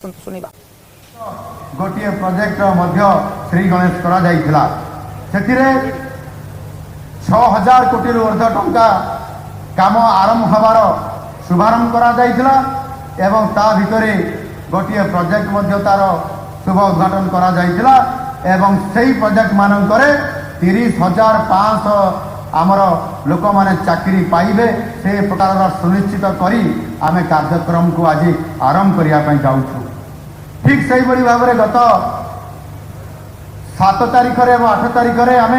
सुनिबा गोटे प्रोजेक्ट श्री गणेश से 6000 कोटी ऊर्ध टंका काम आरंभ हबार शुभारंभ करा एवं ता भितरे गोटे प्रोजेक्ट तार शुभ उद्घाटन करा एवं सही प्रोजेक्ट मानकरे 30,500 आमर लोक माने चाकरी पाइबे से प्रकार सुनिश्चित करी आमे कार्यक्रम को आज आरंभ करने जाऊँ। ठीक से ही भाव में गत 7 तारिख और 8 तारिख आम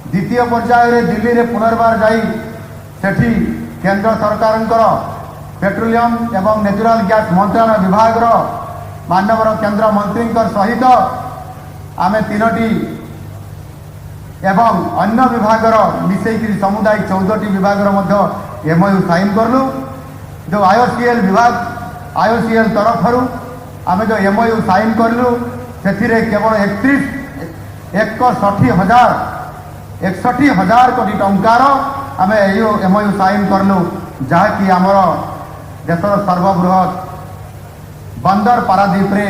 द्वितीय पर्याय दिल्ली में पुनर्बार जाठी केंद्र सरकार पेट्रोलियम एवं नेचुरल गैस मंत्रालय विभाग मानव केंद्र मंत्री सहित आम 3टी एवं अन्य विभाग मिसेक समुदाय 14टी विभाग एमओयू साइन करलु। जो आईओसीएल विभाग आईओसीएल तरफ आम जो एमओयू साइन करलु से केवल 61,000 कोटी टंकार आम एमओयू साइन करलु जहाँकि आमर देशर सर्वबृहत बंदर पारादीप रे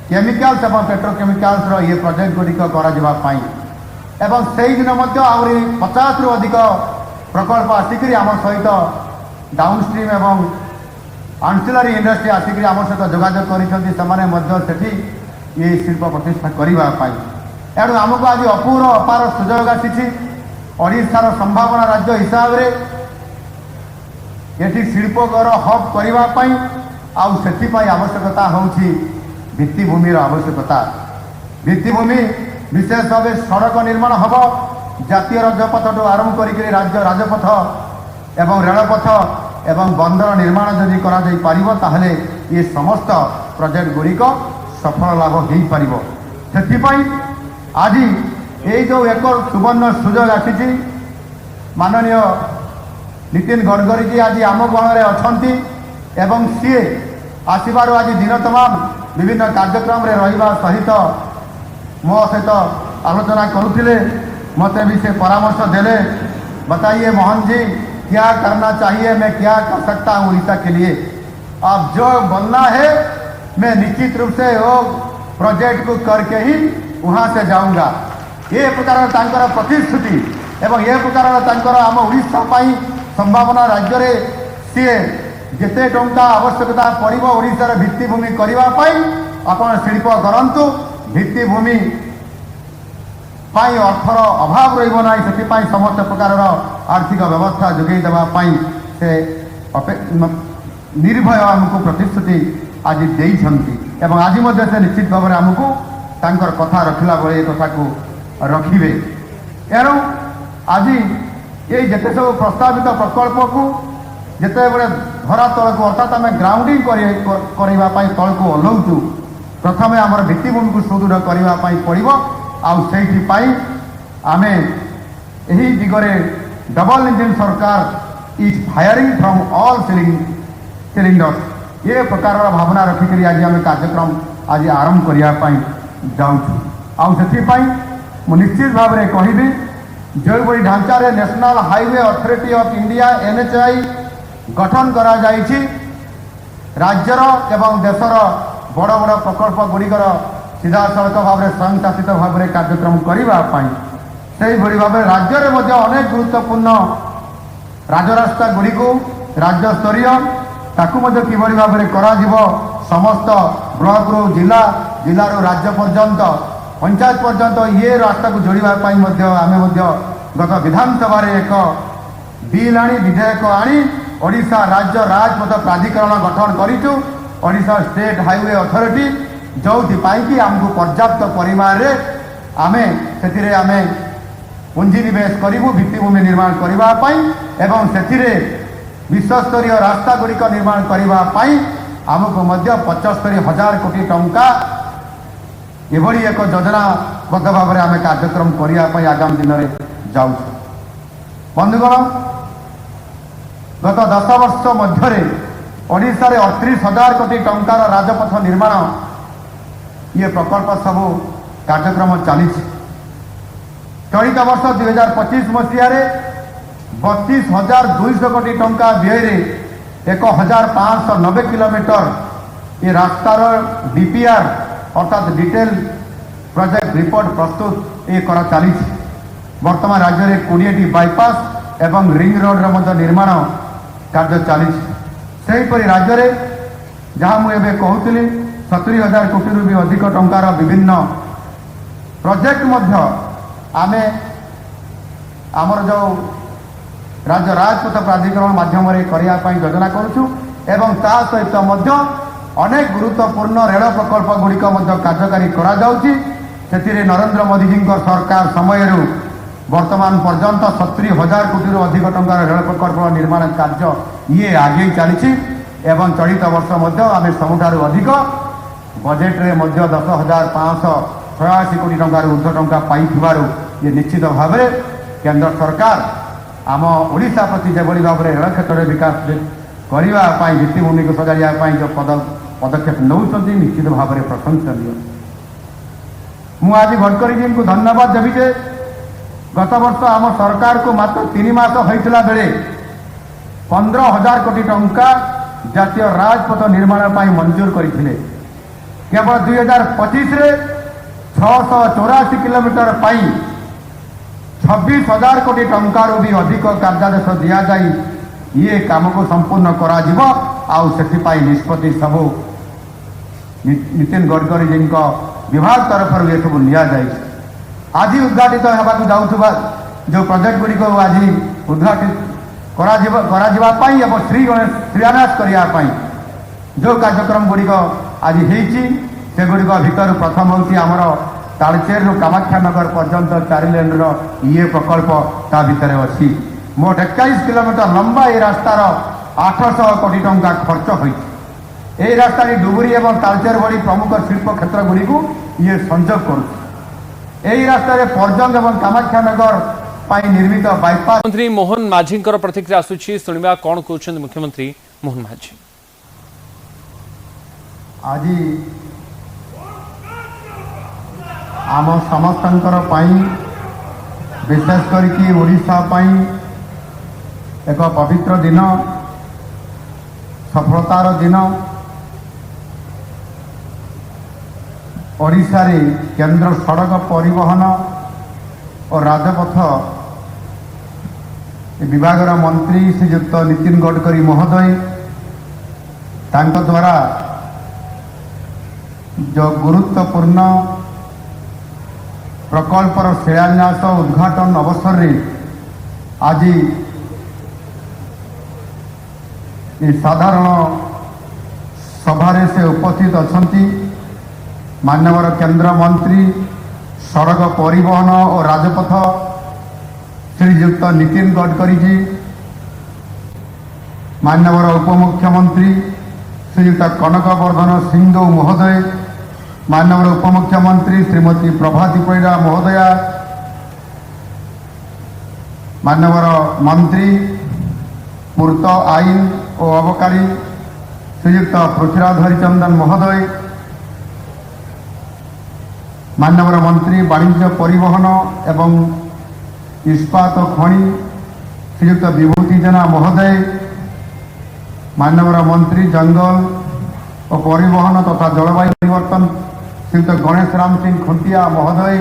केमिकल्स एवं पेट्रोकेमिकल्स ये प्रोजेक्ट गुड़िक कराई एवं से ही दिन आहरी 50 रु अधिक प्रकल्प आसिक आम सहित डाउनस्ट्रीम एवं आंसिलरी इंडस्ट्री आसिक आम सहित जोगाजोग कर ये शिल्प प्रतिष्ठा करने एणु आमको आज अपूर्व अपार सुजोग आशार संभावना राज्य हिसाब से ये शिल्पकर हब करने आवश्यकता होची भित्तिभूमि आवश्यकता। भित्तिभूमि विशेष भाव सड़क निर्माण हम जातीय राजपथ आरंभ कर राज्य राजपथ एवं रेलपथ एवं बंदर निर्माण जदि कर ये समस्त प्रोजेक्ट गुड़िक सफल लाभ हो पार। आज ये जो एक सुवर्ण सुजोग आसी माननीय नितिन गडकरी जी आज आम गण में अच्छा सी आसबार आज दिन तमाम विभिन्न कार्यक्रम रे रहिबा सहित मो सहित आलोचना करुले मत भी से परामर्श देले। बताइए मोहन जी क्या करना चाहिए, मैं क्या कर सकता हूँ उड़ीसा के लिए। अब जो बनना है मैं निश्चित रूप से वो प्रोजेक्ट को करके ही वहाँ से जाऊँगा। ये प्रकार तांकर प्रतिश्रुति एवं ये प्रकार तांकर आम उड़ीसा पाई संभावना राज्य रे सी जिते टंका आवश्यकता पड़ो ओडिशार भित्तिभूमि करने आपण शिल्प करंतु भित्तिभूमि अर्थर अभाव रहा से समस्त प्रकार आर्थिक व्यवस्था जोगे देवाई से निर्भय आमको प्रतिश्रुति आज देइछंती एवं आज से निश्चित भाव में आमको तांकर कथा रखला बेले कथा को रखिबे। एणु आज ये जिते सब प्रस्तावित प्रकल्प को जिते बड़े धरा तल को अर्थात आम ग्राउंडिंग करने तल को ओह्लौचु प्रथम आम भित्तिभूमि को सुदृढ़ करने पड़ो आई आम यही दिगरे डबल इंजिन सरकार is firing from all cylinders ये प्रकार भावना रखिक आज आम कार्यक्रम आज आरंभ करने जाऊँ। निश्चित भाव में कहबी जो बड़ी ढांचारे national highway authority of India NHAI गठन करा जाइछि राज्यर एवं देशर बड़ बड़ प्रकल्प गुड़िकर सीधा सड़क भाव में स्वयंशासित भाव में कार्यक्रम करने से भाव में राज्य में अनेक गुरुत्वपूर्ण राजरास्ता गुड़ी को राज्य स्तरीय ताकू कि भाव में करा समस्त ब्लॉक रू जिला जिलू राज्य पर्यंत पंचायत पर्यंत ये रास्ता को जोड़ापी आम गत विधानसभा एक बिल आनी विधेयक आनी ओडिशा राज्य राजपथ प्राधिकरण गठन करिचु ओडिशा स्टेट हाईवे अथॉरिटी जो कि आमको पर्याप्त परिमाण रे आमे सेतिरे आमे पूंजी निवेश करूँ भित्तिभूमि निर्माण करने एवं से विश्वस्तरीय रास्ता गुड़िक निर्माण करने आमको 75,000 कोटी टंका एभली एक योजनाबद्ध भाव में आम कार्यक्रम करने आगामी दिन में जाऊँ। बंधुगण गत 10 वर्ष मध्य ओडिशा रे 38,000 कोटी टंकार राजपथ निर्माण ये प्रकल्प सब कार्यक्रम चली। चलित वर्ष 2025 मसीह 32,200 कोटी टंका व्यय 1,590 किलोमीटर ये रास्तार डीपीआर अर्थात डिटेल प्रोजेक्ट रिपोर्ट प्रस्तुत ये करा चली वर्तमान राज्य में 20टी बाईपास एवं रिंग रोड निर्माण कार्य चली राज्य में जहाँ मुझे कहूली 70,000 कोटी भी अधिक टंकार विभिन्न प्रोजेक्ट आमे आमर जो राज्य राजपथ प्राधिकरण माध्यम करने योजना करुचु एवं ता सहित अनेक गुरुत्वपूर्ण रेल प्रकल्प गुड़िक कार्यकारी करा नरेंद्र मोदी जी सरकार समय वर्तमान पर्यंत 70,000 कोटी अधिक टंकार रेल प्रकल्प निर्माण कार्य ये आगे चली एवं चलित वर्ष आम सबुठार अधिक बजेट रे 10,586 कोटी टंकार ऊर्ध्व टंका पाई ये निश्चित भाव में केंद्र सरकार आम ओडिशा प्रति जो भाव में रेल क्षेत्र में विकास करने भित्तिभूमि को सजाइवाई जो पदक्षेप नौकरी निश्चित भाव में प्रशंसनीय। मुझे गडकरी जी को धन्यवाद देवी जे गत वर्ष आम सरकार को मात्र 3 मास होता बेले 15,000 कोटी टंका जातीय राजपथ निर्माण पर मंजूर करते केवल 2025 रे 684 किलोमीटर 26,000 कोटी टंकार भी अधिक कार्यादेश दि जाए ये काम को संपूर्ण करा निष्पत्ति सबू नितिन गडकरी जी विभाग तरफ ये सब नि आज उद्घाटित होगा जाऊा जो प्रोजेक्ट गुड़िक आज उद्घाटित शिलान्यास करने जो कार्यक्रम गुड़िक आज से गुड़िक भितर प्रथम होमर तालचेर कामाख्यानगर पर्यंत 4 लेन ये प्रकल्प ता भितर अच्छी मोट 21 किलोमीटर लंबा ये रास्तार 800 कोटी टंका खर्च हो रास्ता डुबुरी और तालचेर भली प्रमुख शिल्प क्षेत्र गुड़ी ये संजोग कर रास्ता पर्यंत और कामाख्यानगर निर्मित बाईपास मंत्री मोहन माझी प्रतिक्रिया आसुची सुनिबा कौन कहते मुख्यमंत्री मोहन माझी आज आम समस्त विशेष करके ओडिशा एक पवित्र दिन सफलतार दिन ओडिशा रे केंद्र सड़क परिवहन और राजपथ विभाग मंत्री श्रीयुक्त नितिन गडकरी महोदय तांको द्वारा जो गुरुत्वपूर्ण प्रकल्पर शिलान्यास उद्घाटन अवसर रे आज ये साधारण सभारे से उपस्थित अछंती माननीय केंद्र मंत्री सड़क परिवहन और राजपथ श्रीयुक्त नितिन गडकरी जी माननीय उपमुख्यमंत्री श्रीयुक्त कनकवर्धन सिंह महोदय माननीय उपमुख्यमंत्री श्रीमती प्रभाती परिडा महोदया माननीय मंत्री पूर्त आईन और अबकारी श्रीयुक्त पृथ्वीराज हरिचंदन महोदय माननीय मंत्री वाणिज्य परिवहन एवं इस्पात खनि श्रीयुक्त विभूति जेना महोदय माननीय मंत्री जंगल और परिवहन तथा जलवायु परिवर्तन श्रीयुक्त गणेश राम सिंह खुंटिया महोदय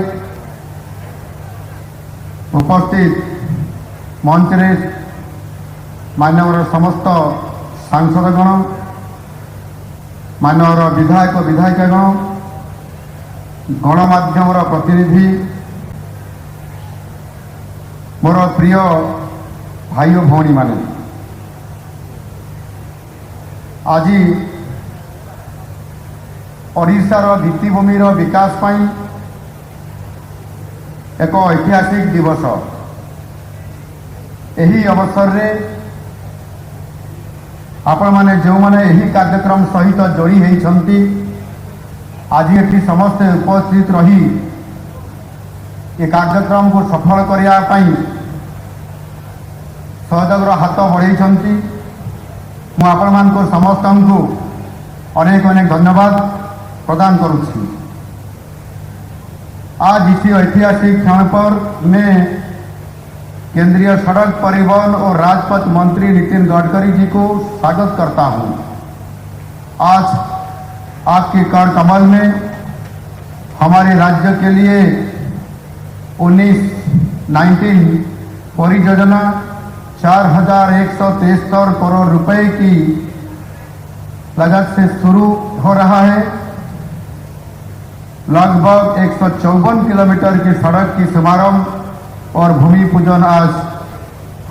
उपस्थित मंच रे माननीय समस्त सांसदगण माननीय विधायक विधायिकागण गणमाध्यम प्रतिनिधि मोर प्रिय भाई और भौणी माने आज ओडिशार भित्तिभूमिर विकास पाई एक ऐतिहासिक दिवस यही अवसर रे आपण माने जो माने यही कार्यक्रम सहित जोड़ी होती आज ये समस्ते उपस्थित रही ये कार्यक्रम को सफल करने सहयोग हाथ बढ़ाई मुझे समस्त को अनेक अनेक धन्यवाद प्रदान करुच्ची। आज इसी ऐतिहासिक क्षण पर मैं केंद्रीय सड़क परिवहन और राजपथ मंत्री नितिन गडकरी जी को स्वागत करता हूं। आज आपके कर कमल में हमारे राज्य के लिए 19 परियोजना 4173 करोड़ रुपए की लागत से शुरू हो रहा है। लगभग 154 किलोमीटर की सड़क की शुभारंभ और भूमि पूजन आज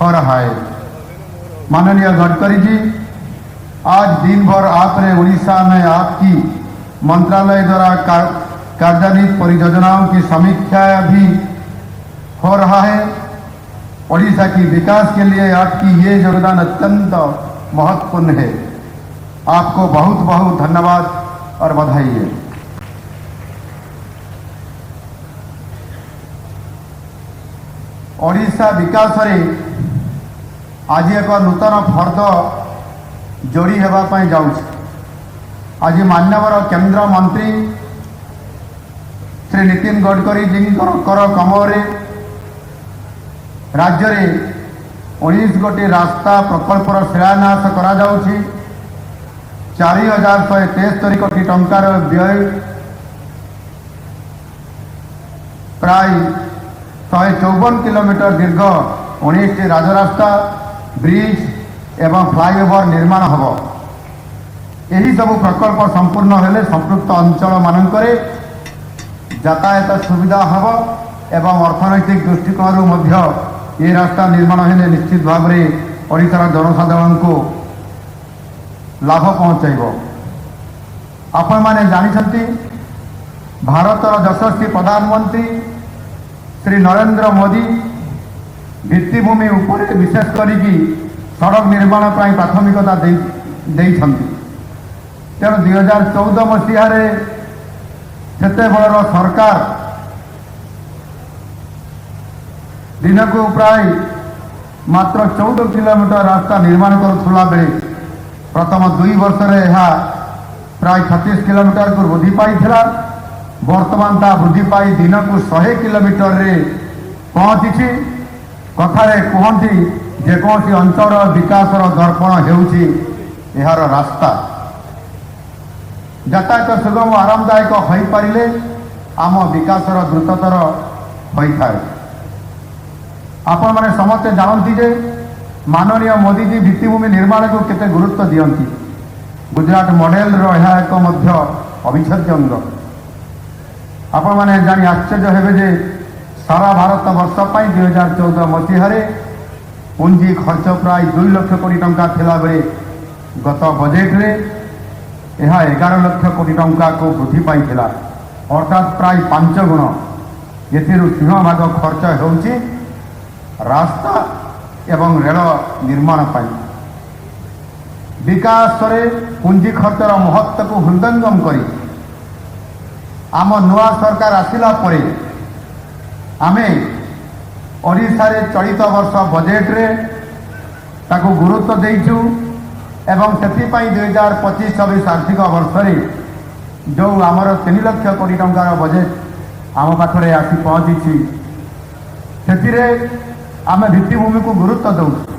हो रहा है। माननीय गडकरी जी, आज दिन भर आपने उड़ीसा में आपकी मंत्रालय द्वारा कार्यान्वित परियोजनाओं की समीक्षा भी हो रहा है। उड़ीसा की विकास के लिए आपकी ये योगदान अत्यंत महत्वपूर्ण है। आपको बहुत बहुत धन्यवाद और बधाई है। ओडिशा विकास रे आज एक नूतन फर्द जोड़ी होगा जाऊँ। आज मान्यवर केंद्र मंत्री श्री नितिन गडकरी जी कर कमरे राज्य में 19 गोटी रास्ता प्रकल्पर शिलान्यास करा जाउछि। 4173 कोटी टंकार व्यय प्राय 154 किलोमीटर दीर्घ 19 राजरास्ता ब्रिज एवं फ्लाईओवर निर्माण होब। यही सब प्रकल्प संपूर्ण हेले संपृक्त अंचल मानकरे यातायात सुविधा हब एवं अर्थनैतिक दृष्टिकोण ये रास्ता निर्माण हेले निश्चित भाव में ओडिशार जनसाधारण को लाभ पहुँचाइब। आपण माने जानिछंती भारतर यशस्वी प्रधानमंत्री श्री नरेंद्र मोदी भित्तिभूमि उपर विशेष करिकी सड़क निर्माण पर प्राथमिकता देइछंती। तेणु 2014 मसीह सेते बड़र सरकार दिन को प्राय मात्र 14 किलोमीटर रास्ता निर्माण करुला बेले प्रथम 2 वर्ष प्राय 36 किलोमीटर को वृद्धि पाई। वर्तमान ता वृद्धि पाई दिन को 100 किलोमीटर रे पहुंची। कथारे कहती जेकोसी अंचल विकास दर्पण हेउछि एहार रास्ता। यातायात सुगम आरामदायक हो पारिले आम विकास द्रुततर होता है। आपण माने समस्ते जानती जे माननीय मोदी जी भित्तिभूमि निर्माण को केते गुरुत्व दियंती। गुजरात मॉडल रहा एक अविच्छेद्य अंग। आपण माने जानी आश्चर्य हेबे जे सारा भारत वर्ष 2014 मसीह पुंजी खर्च प्राय 2 लाख कोटी टंका थिला बेले गत बजेट रे यह 11 लाख कोटी टंका को वृद्धि पाई थिला, अर्थात प्राय 5 गुण। एथिरु सिंह भाग खर्च होउछि रास्ता एवं रेल निर्माण पाई। विकास रे पुंजी खर्चर महत्व को हृदयंगम करी आम नुआ सरकार आसिला परे आमे ओडिशा रे चलित वर्ष बजेट रे ताको गुरुत्व देइछु एवं सेति पई 2025-26 आर्थिक वर्ष रे जो आमर 3 लाख कोटी टंकार बजेट आम पाखरे आसी पहुंची सेतिरे आमे भित्तिभूमि को गुरुत्व दउछु।